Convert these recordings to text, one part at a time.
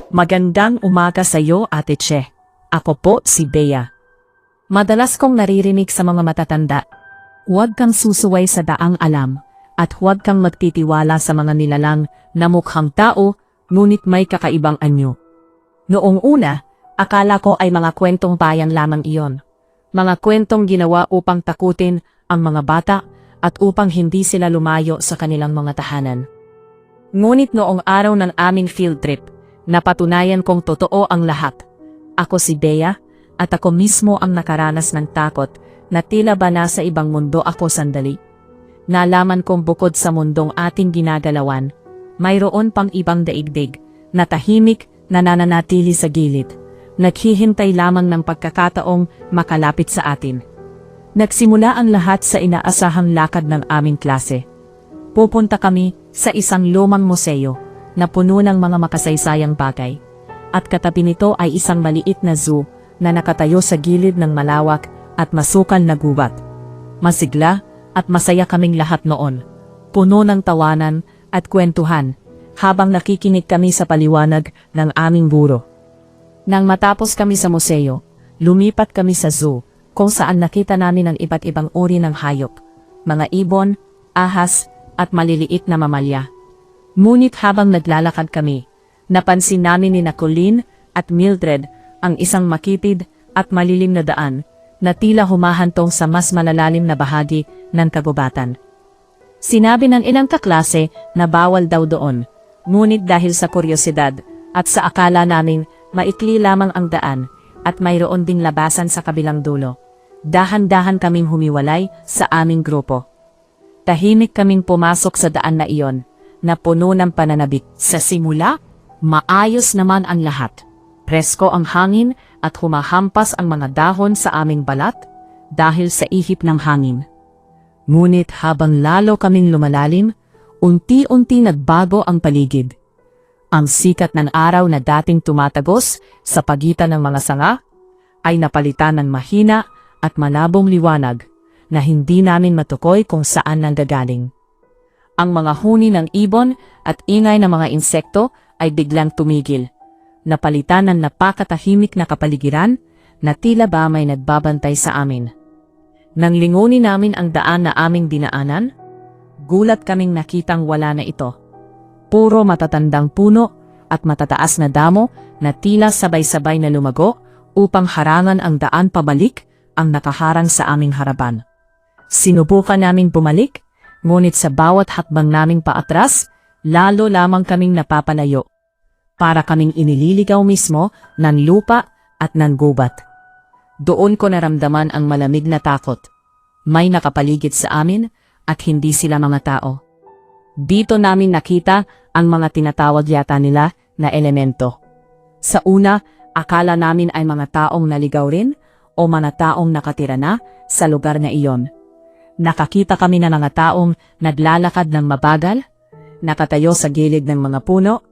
Magandang umaga sa iyo, Ate Che. Ako po si Bea. Madalas kong naririnig sa mga matatanda, huwag kang susuway sa daang alam, at huwag kang magtitiwala sa mga nilalang na mukhang tao, ngunit may kakaibang anyo. Noong una, akala ko ay mga kwentong bayan lamang iyon. Mga kwentong ginawa upang takutin ang mga bata at upang hindi sila lumayo sa kanilang mga tahanan. Ngunit noong araw ng aming field trip, napatunayan kong totoo ang lahat. Ako si Bea, at ako mismo ang nakaranas ng takot na tila ba nasa ibang mundo ako sandali. Nalaman kong bukod sa mundong ating ginagalawan, mayroon pang ibang daigdig na tahimik na nananatili sa gilid, naghihintay lamang ng pagkakataong makalapit sa atin. Nagsimula ang lahat sa inaasahang lakad ng aming klase. Pupunta kami sa isang lumang museo na puno ng mga makasaysayang bagay. At katabi nito ay isang maliit na zoo na nakatayo sa gilid ng malawak at masukal na gubat. Masigla at masaya kaming lahat noon. Puno ng tawanan at kwentuhan habang nakikinig kami sa paliwanag ng aming guro. Nang matapos kami sa museo, lumipat kami sa zoo kung saan nakita namin ang iba't ibang uri ng hayop, mga ibon, ahas at maliliit na mamalya. Ngunit habang naglalakad kami, napansin namin ni Colleen at Mildred ang isang makitid at malilim na daan na tila humahantong sa mas malalalim na bahagi ng kagubatan. Sinabi ng ilang kaklase na bawal daw doon, ngunit dahil sa kuryosidad at sa akala namin maikli lamang ang daan at mayroon ding labasan sa kabilang dulo, dahan-dahan kaming humiwalay sa aming grupo. Tahimik kaming pumasok sa daan na iyon, na puno ng pananabik. Sa simula, maayos naman ang lahat. Presko ang hangin at humahampas ang mga dahon sa aming balat dahil sa ihip ng hangin. Ngunit habang lalo kaming lumalalim, unti-unti nagbago ang paligid. Ang sikat ng araw na dating tumatagos sa pagitan ng mga sanga ay napalitan ng mahina at malabong liwanag na hindi namin matukoy kung saan nanggagaling. Ang mga huni ng ibon at ingay ng mga insekto ay biglang tumigil. Napalitan ng napakatahimik na kapaligiran na tila ba may nagbabantay sa amin. Nang lingunin namin ang daan na aming dinaanan, gulat kaming nakitang wala na ito. Puro matatandang puno at matataas na damo na tila sabay-sabay na lumago upang harangan ang daan pabalik ang nakaharang sa aming harapan. Sinubukan naming bumalik, ngunit sa bawat hakbang naming paatras, lalo lamang kaming napapalayo. Para kaming inililigaw mismo ng lupa at ng gubat. Doon ko naramdaman ang malamig na takot. May nakapaligid sa amin at hindi sila mga tao. Dito namin nakita ang mga tinatawag yata nila na elemento. Sa una, akala namin ay mga taong naligaw rin o mga taong nakatira na sa lugar na iyon. Nakakita kami ng mga taong naglalakad ng mabagal, nakatayo sa gilid ng mga puno,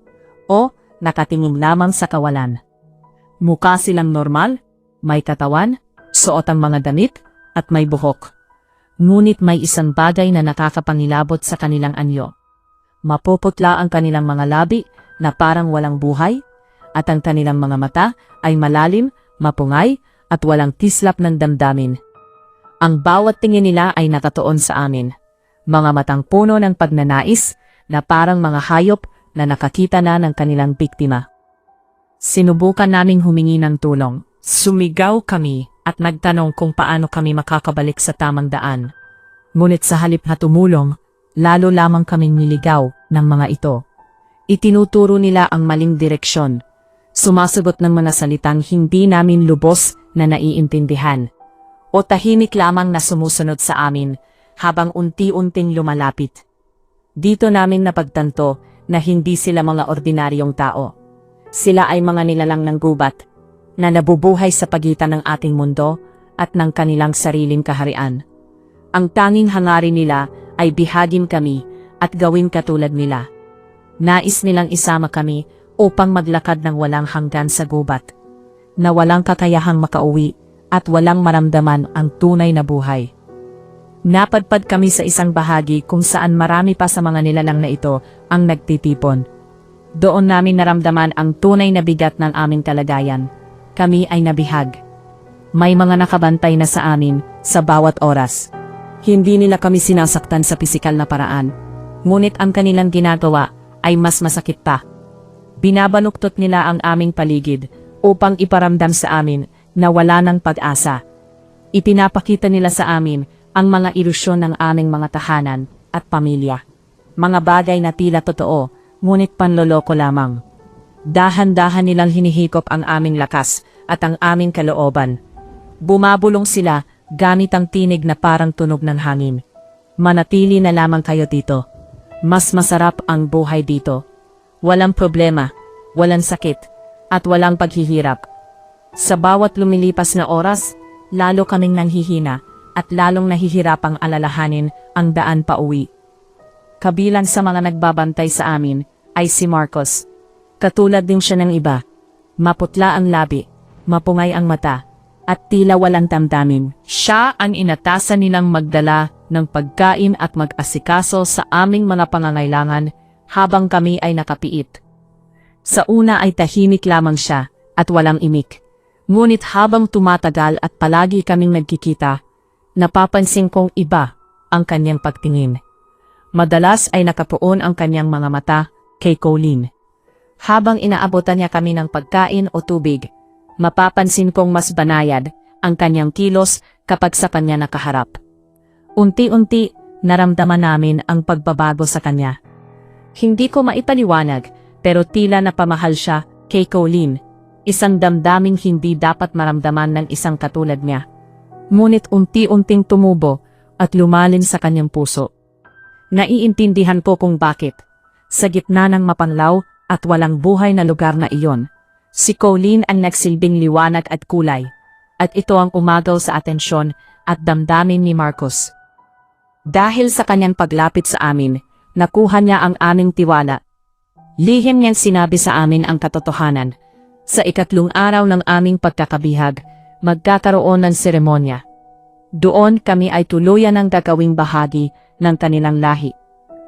o nakatingin lamang sa kawalan. Mukha silang normal, may katawan, suot ang mga damit, at may buhok. Ngunit may isang bagay na nakakapangilabot sa kanilang anyo. Mapuputla ang kanilang mga labi na parang walang buhay, at ang kanilang mga mata ay malalim, mapungay, at walang tislap ng damdamin. Ang bawat tingin nila ay nakatuon sa amin. Mga matang puno ng pagnanais na parang mga hayop na nakakita na ng kanilang biktima. Sinubukan naming humingi ng tulong. Sumigaw kami at nagtanong kung paano kami makakabalik sa tamang daan. Ngunit sa halip na tumulong, lalo lamang kaming niligaw ng mga ito. Itinuturo nila ang maling direksyon. Sumasagot ng mga salitang hindi namin lubos na naiintindihan. O tahimik lamang na sumusunod sa amin habang unti-unting lumalapit. Dito namin napagtanto na hindi sila mga ordinaryong tao. Sila ay mga nilalang ng gubat na nabubuhay sa pagitan ng ating mundo at ng kanilang sariling kaharian. Ang tanging hangarin nila ay bihagin kami at gawin katulad nila. Nais nilang isama kami upang maglakad ng walang hanggan sa gubat, na walang kakayahang makauwi at walang maramdaman ang tunay na buhay. Napadpad kami sa isang bahagi kung saan marami pa sa mga nilalang na ito ang nagtitipon. Doon namin naramdaman ang tunay na bigat ng aming kalagayan. Kami ay nabihag. May mga nakabantay na sa amin sa bawat oras. Hindi nila kami sinasaktan sa pisikal na paraan. Ngunit ang kanilang ginagawa ay mas masakit pa. Binabaluktot nila ang aming paligid upang iparamdam sa amin na wala ng pag-asa. Ipinapakita nila sa amin ang mga ilusyon ng aming mga tahanan at pamilya. Mga bagay na tila totoo, ngunit panloloko lamang. Dahan-dahan nilang hinihikop ang aming lakas at ang aming kalooban. Bumabulong sila gamit ang tinig na parang tunog ng hangin. Manatili na lamang kayo dito. Mas masarap ang buhay dito. Walang problema, walang sakit, at walang paghihirap. Sa bawat lumilipas na oras, lalo kaming nanghihina at lalong nahihirapang alalahanin ang daan pa uwi. Kabilang sa mga nagbabantay sa amin ay si Marcos. Katulad din siya ng iba. Maputla ang labi, mapungay ang mata, at tila walang damdamin. Siya ang inatasan nilang magdala ng pagkain at mag-asikaso sa aming mga pangangailangan habang kami ay nakapiit. Sa una ay tahimik lamang siya at walang imik. Ngunit habang tumatagal at palagi kaming nagkikita, napapansin kong iba ang kanyang pagtingin. Madalas ay nakapuon ang kanyang mga mata kay Colleen. Habang inaabotan niya kami ng pagkain o tubig, mapapansin kong mas banayad ang kanyang kilos kapag sa kanya nakaharap. Unti-unti, naramdaman namin ang pagbabago sa kanya. Hindi ko maipaliwanag, pero tila napamahal siya kay Colleen, isang damdaming hindi dapat maramdaman ng isang katulad niya. Ngunit unti-unting tumubo at lumalim sa kanyang puso. Naiintindihan ko kung bakit. Sa gitna ng mapanlaw at walang buhay na lugar na iyon, si Colleen ang nagsilbing liwanag at kulay, at ito ang umagaw sa atensyon at damdamin ni Marcos. Dahil sa kanyang paglapit sa amin, nakuha niya ang aming tiwala. Lihim niyang sinabi sa amin ang katotohanan. Sa ikatlong araw ng aming pagkakabihag, magkakaroon ng seremonya. Doon kami ay tuluyan ng gagawing bahagi ng kanilang lahi.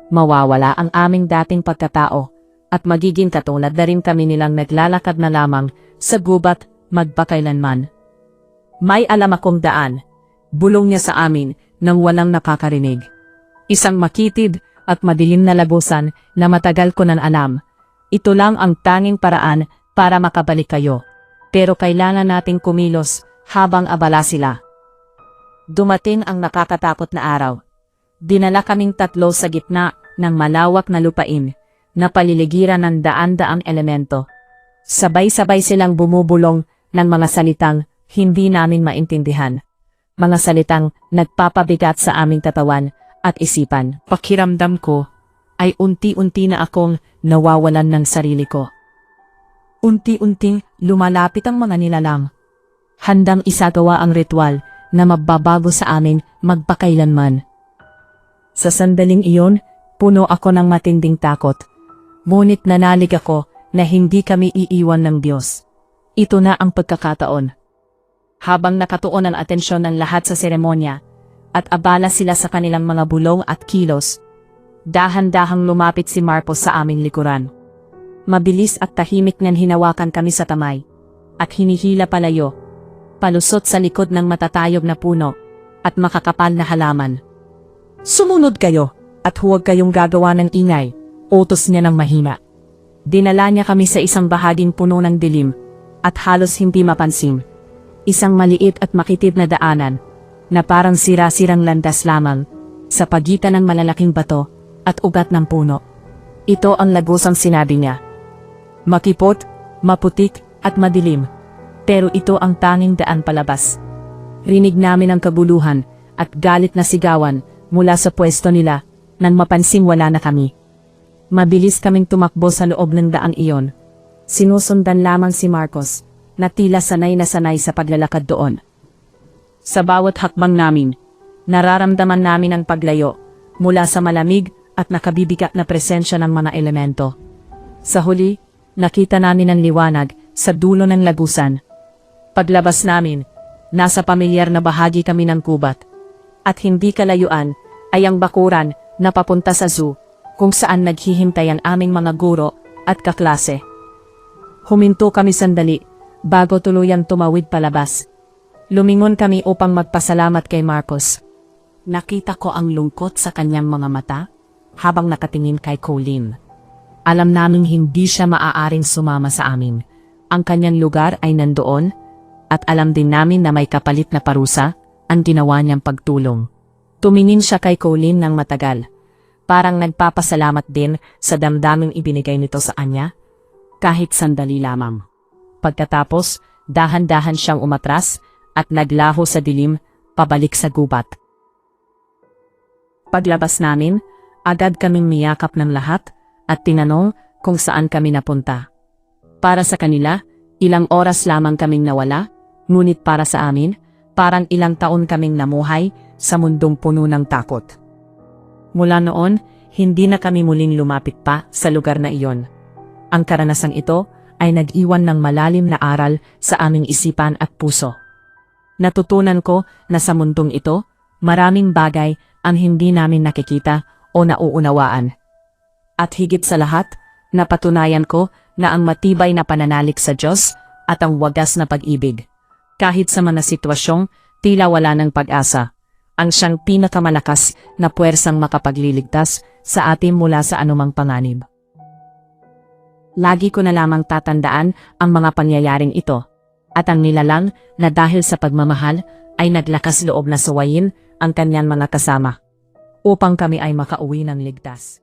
Mawawala ang aming dating pagkatao at magiging katulad na rin kami nilang naglalakad na lamang sa gubat magpakailanman. May alam akong daan, bulong niya sa amin nang walang nakakarinig. Isang makitid at madilim na lagusan na matagal ko nang alam. Ito lang ang tanging paraan para makabalik kayo. Pero kailangan nating kumilos habang abala sila. Dumating ang nakakatakot na araw. Dinala kaming tatlo sa gitna ng malawak na lupain na paliligiran ng daan-daang elemento. Sabay-sabay silang bumubulong ng mga salitang hindi namin maintindihan. Mga salitang nagpapabigat sa aming katawan at isipan. Pakiramdam ko ay unti-unti na akong nawawalan ng sarili ko. Unti-unting lumalapit ang mga nilalang. Handang isagawa ang ritual na magbabago sa amin magpakailanman. Sa sandaling iyon, puno ako ng matinding takot. Ngunit nanalig ako na hindi kami iiwan ng Diyos. Ito na ang pagkakataon. Habang nakatuon ang atensyon ng lahat sa seremonya, at abala sila sa kanilang mga bulong at kilos, dahan-dahang lumapit si Marcos sa aming likuran. Mabilis at tahimik niyang hinawakan kami sa tamay, at hinihila palayo, palusot sa likod ng matatayog na puno, at makakapal na halaman. Sumunod kayo, at huwag kayong gagawa ng ingay, utos niya ng mahina. Dinala niya kami sa isang bahaging puno ng dilim, at halos hindi mapansin. Isang maliit at makitid na daanan, na parang sira-sirang landas lamang, sa pagitan ng malalaking bato, at ugat ng puno. Ito ang lagusang sinabi niya. Makipot, maputik, at madilim. Pero ito ang tanging daan palabas. Rinig namin ang kabuluhan, at galit na sigawan, mula sa pwesto nila, nang mapansing wala na kami. Mabilis kaming tumakbo sa loob ng daang iyon. Sinusundan lamang si Marcos, na tila sanay na sanay sa paglalakad doon. Sa bawat hakbang namin, nararamdaman namin ang paglayo, mula sa malamig at nakabibigat na presensya ng mga elemento. Sa huli, nakita namin ang liwanag sa dulo ng lagusan. Paglabas namin, nasa pamilyar na bahagi kami ng kubat. At hindi kalayuan ay ang bakuran na papunta sa zoo, kung saan naghihintay ang aming mga guro at kaklase. Huminto kami sandali bago tuluyang tumawid palabas. Lumingon kami upang magpasalamat kay Marcos. Nakita ko ang lungkot sa kanyang mga mata habang nakatingin kay Colleen. Alam naming hindi siya maaaring sumama sa amin. Ang kanyang lugar ay nandoon at alam din namin na may kapalit na parusa ang ginawa niyang pagtulong. Tumingin siya kay Colleen ng matagal. Parang nagpapasalamat din sa damdaming ibinigay nito sa kanya, kahit sandali lamang. Pagkatapos, dahan-dahan siyang umatras at naglaho sa dilim pabalik sa gubat. Paglabas namin, agad kaming miyakap ng lahat at tinanong kung saan kami napunta. Para sa kanila, ilang oras lamang kaming nawala, ngunit para sa amin, parang ilang taon kaming namuhay sa mundong puno ng takot. Mula noon, hindi na kami muling lumapit pa sa lugar na iyon. Ang karanasang ito ay nag-iwan ng malalim na aral sa aming isipan at puso. Natutunan ko na sa mundong ito, maraming bagay ang hindi namin nakikita o nauunawaan. At higit sa lahat, napatunayan ko na ang matibay na pananalig sa Diyos at ang wagas na pag-ibig. Kahit sa mga sitwasyong tila wala ng pag-asa, ang siyang pinakamalakas na puwersang makapagliligtas sa atin mula sa anumang panganib. Lagi ko na lamang tatandaan ang mga pangyayaring ito, at ang nilalang na dahil sa pagmamahal ay naglakas loob na suwayin ang kanyang mga kasama, upang kami ay makauwi ng ligtas.